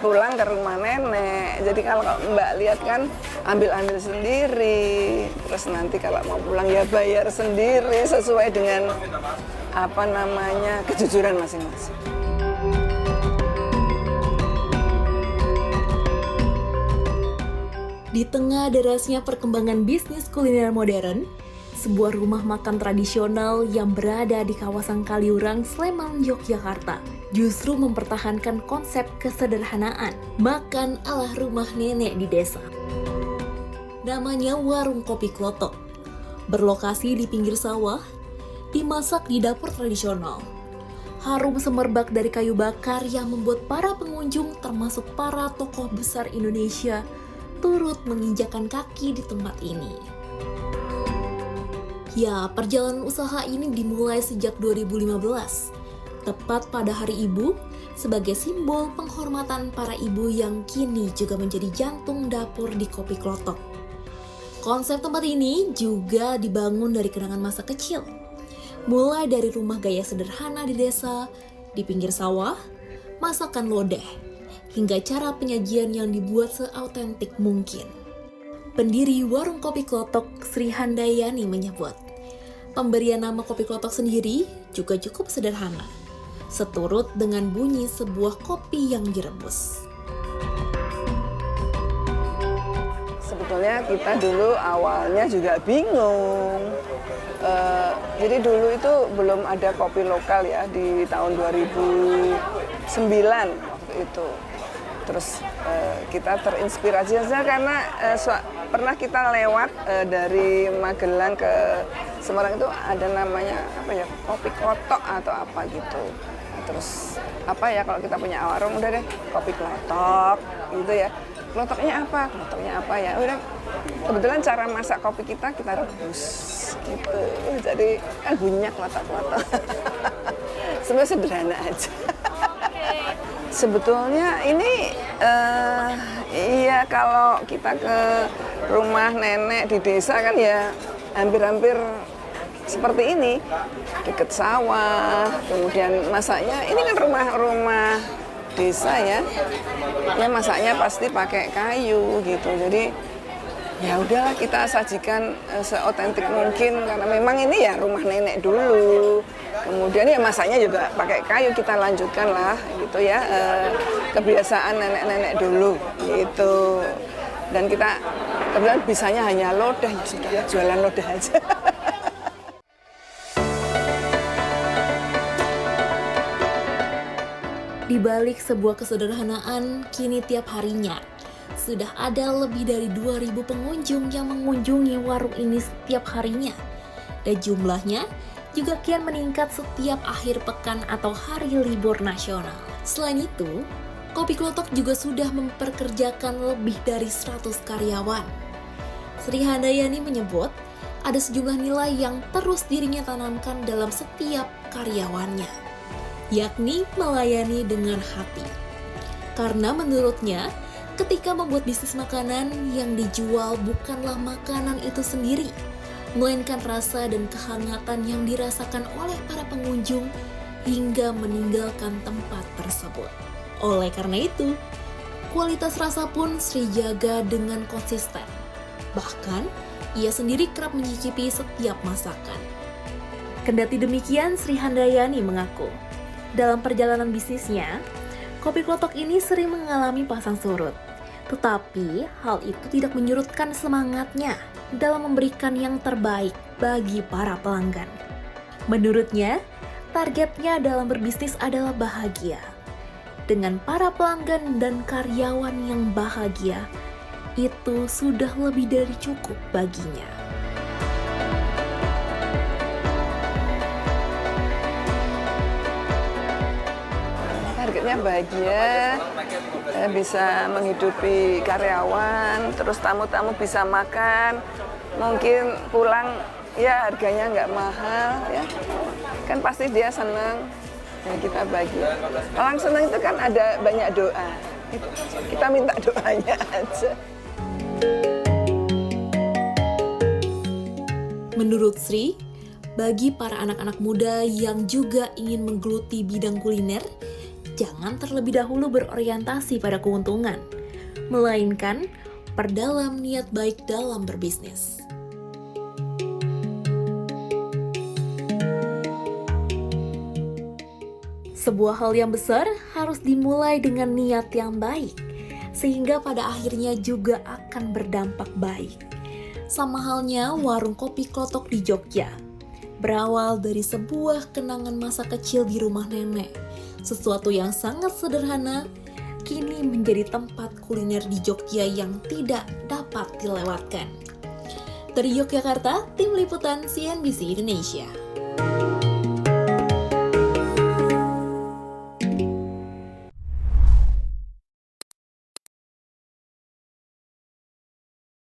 pulang ke rumah nenek. Jadi kalau Mbak lihat kan ambil sendiri. Terus nanti kalau mau pulang ya bayar sendiri sesuai dengan kejujuran masing-masing. Di tengah derasnya perkembangan bisnis kuliner modern, sebuah rumah makan tradisional yang berada di kawasan Kaliurang, Sleman, Yogyakarta, justru mempertahankan konsep kesederhanaan makan ala rumah nenek di desa. Namanya Warung Kopi Klotok, berlokasi di pinggir sawah, dimasak di dapur tradisional. Harum semerbak dari kayu bakar yang membuat para pengunjung termasuk para tokoh besar Indonesia turut menginjakan kaki di tempat ini. Ya, perjalanan usaha ini dimulai sejak 2015, tepat pada Hari Ibu, sebagai simbol penghormatan para ibu yang kini juga menjadi jantung dapur di Kopi Klotok. Konsep tempat ini juga dibangun dari kenangan masa kecil, mulai dari rumah gaya sederhana di desa, di pinggir sawah, masakan lodeh, hingga cara penyajian yang dibuat seautentik mungkin. Pendiri Warung Kopi Klotok, Sri Handayani, menyebut, pemberian nama Kopi Klotok sendiri juga cukup sederhana, seturut dengan bunyi sebuah kopi yang direbus. Sebetulnya kita dulu awalnya juga bingung. Jadi dulu itu belum ada kopi lokal ya di tahun 2009 waktu itu. Terus kita terinspirasi saja karena pernah kita lewat dari Magelang ke Semarang itu ada namanya Kopi Klotok atau apa gitu. Terus kalau kita punya warung udah deh Kopi Klotok gitu ya. Klotoknya apa ya? Udah kebetulan cara masak kopi kita rebus gitu. Jadi kan bunyinya klotok-klotok. Sebenarnya sederhana aja. Sebetulnya ini iya kalau kita ke rumah nenek di desa kan ya hampir-hampir seperti ini, dekat sawah, kemudian masaknya ini kan rumah desa ya masaknya pasti pakai kayu gitu. Jadi ya udahlah kita sajikan seotentik mungkin karena memang ini ya rumah nenek dulu. Kemudian ya masaknya juga pakai kayu, kita lanjutkan lah gitu ya kebiasaan nenek-nenek dulu gitu. Dan kita kebetulan bisanya hanya lodeh, ya sudah jualan lodeh aja. Di balik sebuah kesederhanaan, kini tiap harinya sudah ada lebih dari 2.000 pengunjung yang mengunjungi warung ini setiap harinya. Dan jumlahnya juga kian meningkat setiap akhir pekan atau hari libur nasional. Selain itu, Kopi Klotok juga sudah memperkerjakan lebih dari 100 karyawan. Sri Handayani menyebut ada sejumlah nilai yang terus dirinya tanamkan dalam setiap karyawannya, yakni melayani dengan hati. Karena menurutnya, ketika membuat bisnis makanan, yang dijual bukanlah makanan itu sendiri, melainkan rasa dan kehangatan yang dirasakan oleh para pengunjung hingga meninggalkan tempat tersebut. Oleh karena itu, kualitas rasa pun Sri jaga dengan konsisten. Bahkan, ia sendiri kerap mencicipi setiap masakan. Kendati demikian, Sri Handayani mengaku, dalam perjalanan bisnisnya, Kopi Klotok ini sering mengalami pasang surut. Tetapi, hal itu tidak menyurutkan semangatnya dalam memberikan yang terbaik bagi para pelanggan. Menurutnya, targetnya dalam berbisnis adalah bahagia. Dengan para pelanggan dan karyawan yang bahagia, itu sudah lebih dari cukup baginya. Targetnya bahagia, bisa menghidupi karyawan, terus tamu-tamu bisa makan, mungkin pulang ya harganya nggak mahal ya, kan pasti dia senang, ya kita bahagia. Orang senang itu kan ada banyak doa, kita minta doanya aja. Menurut Sri, bagi para anak-anak muda yang juga ingin menggeluti bidang kuliner, jangan terlebih dahulu berorientasi pada keuntungan, melainkan perdalam niat baik dalam berbisnis. Sebuah hal yang besar harus dimulai dengan niat yang baik, sehingga pada akhirnya juga akan berdampak baik. Sama halnya warung kopi klotok di Jogja. Berawal dari sebuah kenangan masa kecil di rumah nenek, sesuatu yang sangat sederhana, kini menjadi tempat kuliner di Jogja yang tidak dapat dilewatkan. Dari Yogyakarta, Tim Liputan CNBC Indonesia.